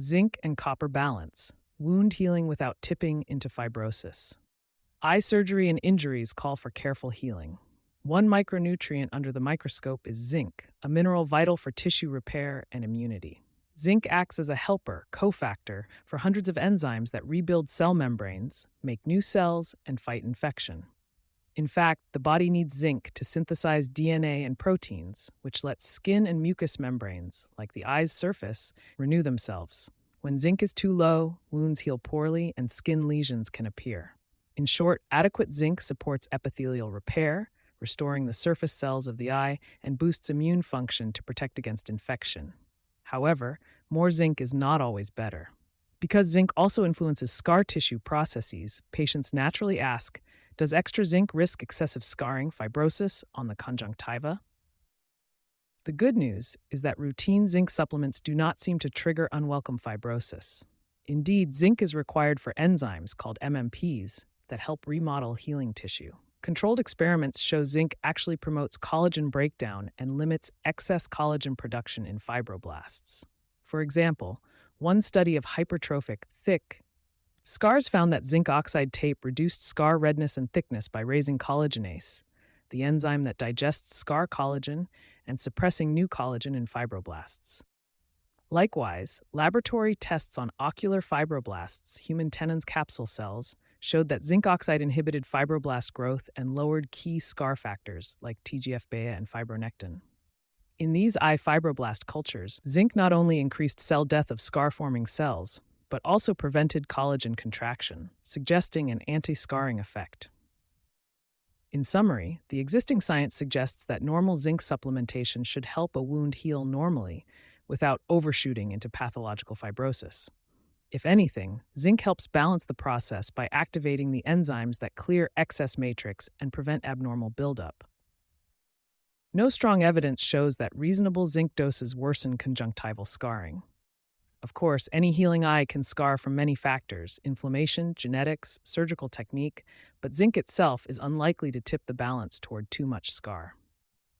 Zinc and Copper Balance, wound healing without tipping into fibrosis. Eye surgery and injuries call for careful healing. One micronutrient under the microscope is zinc, a mineral vital for tissue repair and immunity. Zinc acts as a helper, cofactor, for hundreds of enzymes that rebuild cell membranes, make new cells, and fight infection. In fact, the body needs zinc to synthesize DNA and proteins, which lets skin and mucous membranes, like the eye's surface, renew themselves. When zinc is too low, wounds heal poorly and skin lesions can appear. In short, adequate zinc supports epithelial repair, restoring the surface cells of the eye, and boosts immune function to protect against infection. However, more zinc is not always better. Because zinc also influences scar tissue processes, patients naturally ask, does extra zinc risk excessive scarring, fibrosis, on the conjunctiva? The good news is that routine zinc supplements do not seem to trigger unwelcome fibrosis. Indeed, zinc is required for enzymes called MMPs that help remodel healing tissue. Controlled experiments show zinc actually promotes collagen breakdown and limits excess collagen production in fibroblasts. For example, one study of hypertrophic, thick scars found that zinc oxide tape reduced scar redness and thickness by raising collagenase, the enzyme that digests scar collagen and suppressing new collagen in fibroblasts. Likewise, laboratory tests on ocular fibroblasts, human Tenon's capsule cells, showed that zinc oxide inhibited fibroblast growth and lowered key scar factors like TGF-β and fibronectin. In these eye fibroblast cultures, zinc not only increased cell death of scar-forming cells, but also prevented collagen contraction, suggesting an anti-scarring effect. In summary, the existing science suggests that normal zinc supplementation should help a wound heal normally without overshooting into pathological fibrosis. If anything, zinc helps balance the process by activating the enzymes that clear excess matrix and prevent abnormal buildup. No strong evidence shows that reasonable zinc doses worsen conjunctival scarring. Of course, any healing eye can scar from many factors: inflammation, genetics, surgical technique, but zinc itself is unlikely to tip the balance toward too much scar.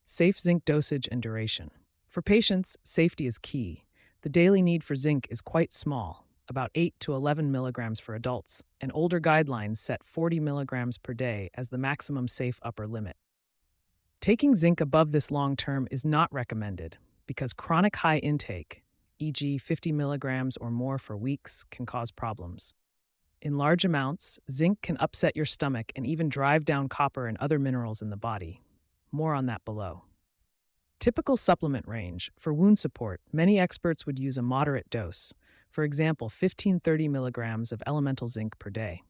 Safe zinc dosage and duration. For patients, safety is key. The daily need for zinc is quite small, about 8 to 11 milligrams for adults, and older guidelines set 40 milligrams per day as the maximum safe upper limit. Taking zinc above this long term is not recommended because chronic high intake, e.g. 50 milligrams or more for weeks, can cause problems. In large amounts, zinc can upset your stomach and even drive down copper and other minerals in the body. More on that below. Typical supplement range. For wound support, many experts would use a moderate dose, for example 15-30 milligrams of elemental zinc per day.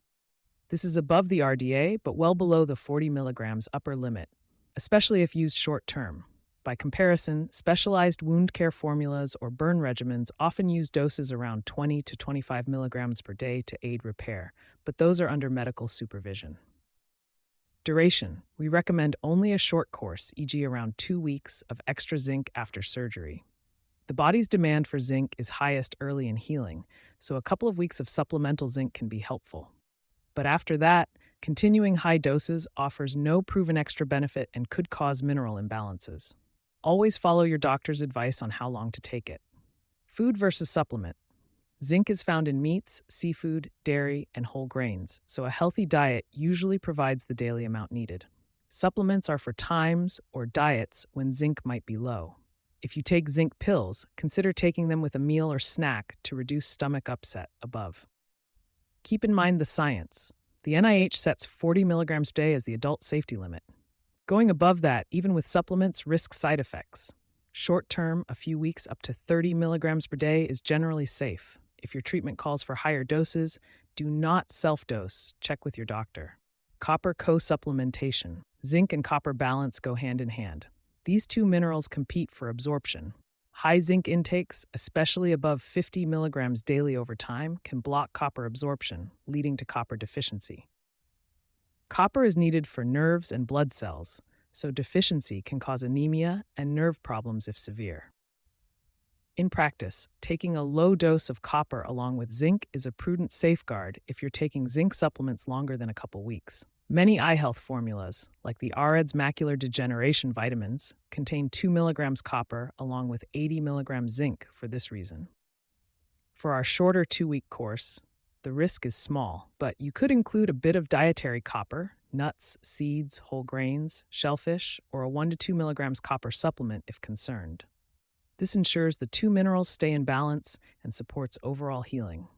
This is above the RDA, but well below the 40 milligrams upper limit, especially if used short-term. By comparison, specialized wound care formulas or burn regimens often use doses around 20 to 25 milligrams per day to aid repair, but those are under medical supervision. Duration. We recommend only a short course, e.g. around 2 weeks, of extra zinc after surgery. The body's demand for zinc is highest early in healing, so a couple of weeks of supplemental zinc can be helpful. But after that, continuing high doses offers no proven extra benefit and could cause mineral imbalances. Always follow your doctor's advice on how long to take it. Food versus supplement. Zinc is found in meats, seafood, dairy, and whole grains, so a healthy diet usually provides the daily amount needed. Supplements are for times or diets when zinc might be low. If you take zinc pills, consider taking them with a meal or snack to reduce stomach upset above. Keep in mind the science. The NIH sets 40 milligrams per day as the adult safety limit. Going above that, even with supplements, risks side effects. Short-term, a few weeks up to 30 milligrams per day is generally safe. If your treatment calls for higher doses, do not self-dose. Check with your doctor. Copper co-supplementation. Zinc and copper balance go hand in hand. These two minerals compete for absorption. High zinc intakes, especially above 50 milligrams daily over time, can block copper absorption, leading to copper deficiency. Copper is needed for nerves and blood cells, so deficiency can cause anemia and nerve problems if severe. In practice, taking a low dose of copper along with zinc is a prudent safeguard if you're taking zinc supplements longer than a couple weeks. Many eye health formulas, like the AREDS macular degeneration vitamins, contain 2 milligrams copper along with 80 milligrams zinc for this reason. For our shorter 2-week course, the risk is small, but you could include a bit of dietary copper, nuts, seeds, whole grains, shellfish, or a 1 to 2 milligrams copper supplement if concerned. This ensures the two minerals stay in balance and supports overall healing.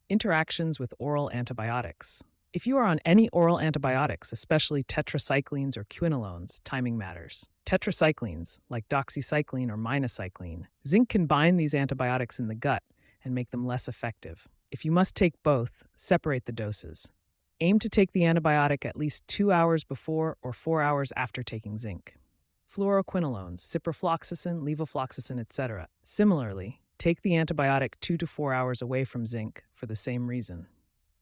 Interactions with oral antibiotics. If you are on any oral antibiotics, especially tetracyclines or quinolones, timing matters. Tetracyclines, like doxycycline or minocycline, zinc can bind these antibiotics in the gut and make them less effective. If you must take both, separate the doses. Aim to take the antibiotic at least 2 hours before or 4 hours after taking zinc. Fluoroquinolones, ciprofloxacin, levofloxacin, etc. Similarly, take the antibiotic 2 to 4 hours away from zinc for the same reason.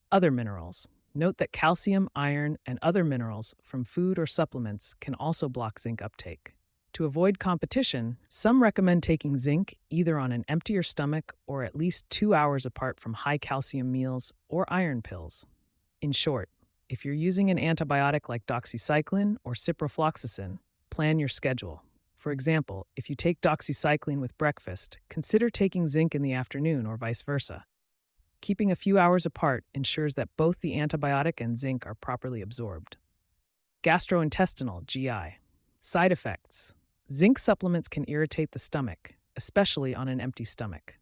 Other minerals. Note that calcium, iron, and other minerals from food or supplements can also block zinc uptake. To avoid competition, some recommend taking zinc either on an emptier stomach or at least 2 hours apart from high-calcium meals or iron pills. In short, if you're using an antibiotic like doxycycline or ciprofloxacin, plan your schedule. For example, if you take doxycycline with breakfast, consider taking zinc in the afternoon or vice versa. Keeping a few hours apart ensures that both the antibiotic and zinc are properly absorbed. Gastrointestinal (GI). Side effects. Zinc supplements can irritate the stomach, especially on an empty stomach.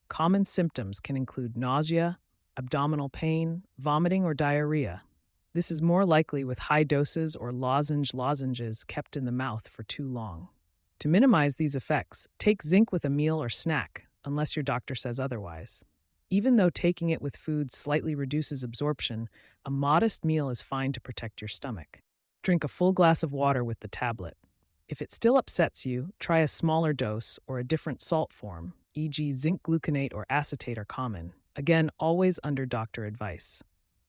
Common symptoms can include nausea, abdominal pain, vomiting, or diarrhea. This is more likely with high doses or lozenges kept in the mouth for too long. To minimize these effects, take zinc with a meal or snack, unless your doctor says otherwise. Even though taking it with food slightly reduces absorption, a modest meal is fine to protect your stomach. Drink a full glass of water with the tablet. If it still upsets you, try a smaller dose or a different salt form, e.g. zinc gluconate or acetate are common. Again, always under doctor advice.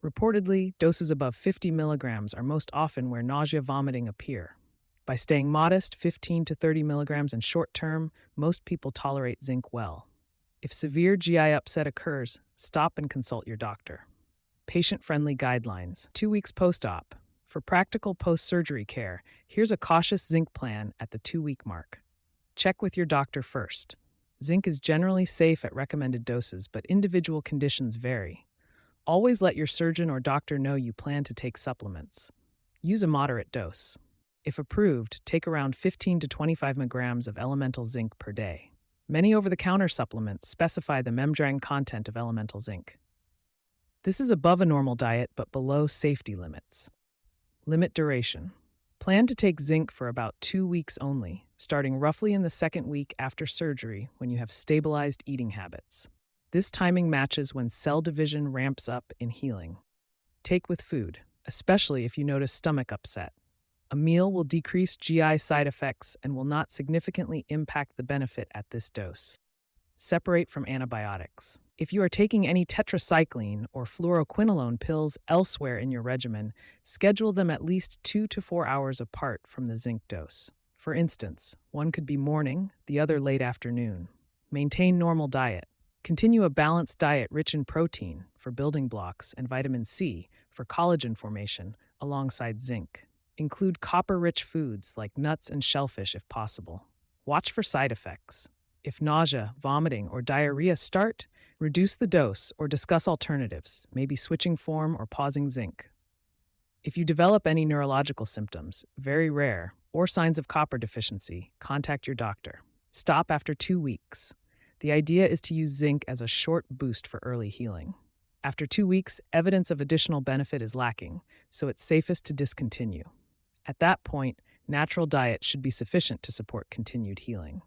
Reportedly, doses above 50 milligrams are most often where nausea, vomiting appear. By staying modest, 15 to 30 milligrams in short term, most people tolerate zinc well. If severe GI upset occurs, stop and consult your doctor. Patient-friendly guidelines. 2 weeks post-op. For practical post-surgery care, here's a cautious zinc plan at the 2-week mark. Check with your doctor first. Zinc is generally safe at recommended doses, but individual conditions vary. Always let your surgeon or doctor know you plan to take supplements. Use a moderate dose. If approved, take around 15 to 25 milligrams of elemental zinc per day. Many over-the-counter supplements specify the membrane content of elemental zinc. This is above a normal diet but below safety limits. Limit duration. Plan to take zinc for about 2 weeks only, starting roughly in the second week after surgery when you have stabilized eating habits. This timing matches when cell division ramps up in healing. Take with food, especially if you notice stomach upset. A meal will decrease GI side effects and will not significantly impact the benefit at this dose. Separate from antibiotics. If you are taking any tetracycline or fluoroquinolone pills elsewhere in your regimen, schedule them at least 2 to 4 hours apart from the zinc dose. For instance, one could be morning, the other late afternoon. Maintain normal diet. Continue a balanced diet rich in protein for building blocks and vitamin C for collagen formation alongside zinc. Include copper-rich foods like nuts and shellfish if possible. Watch for side effects. If nausea, vomiting, or diarrhea start, reduce the dose or discuss alternatives, maybe switching form or pausing zinc. If you develop any neurological symptoms, very rare, or signs of copper deficiency, contact your doctor. Stop after 2 weeks. The idea is to use zinc as a short boost for early healing. After 2 weeks, evidence of additional benefit is lacking, so it's safest to discontinue. At that point, natural diet should be sufficient to support continued healing.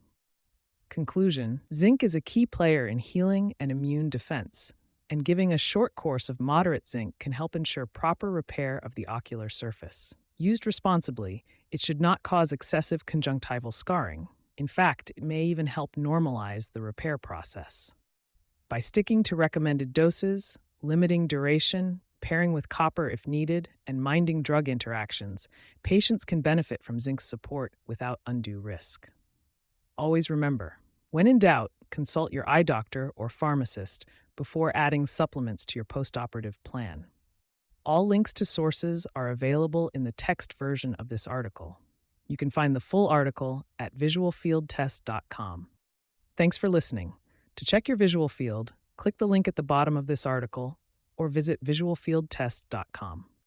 Conclusion: zinc is a key player in healing and immune defense, and giving a short course of moderate zinc can help ensure proper repair of the ocular surface. Used responsibly, it should not cause excessive conjunctival scarring. In fact, it may even help normalize the repair process. By sticking to recommended doses, limiting duration, pairing with copper if needed, and minding drug interactions, patients can benefit from zinc's support without undue risk. Always remember, when in doubt, consult your eye doctor or pharmacist before adding supplements to your postoperative plan. All links to sources are available in the text version of this article. You can find the full article at visualfieldtest.com. Thanks for listening. To check your visual field, click the link at the bottom of this article or visit visualfieldtest.com.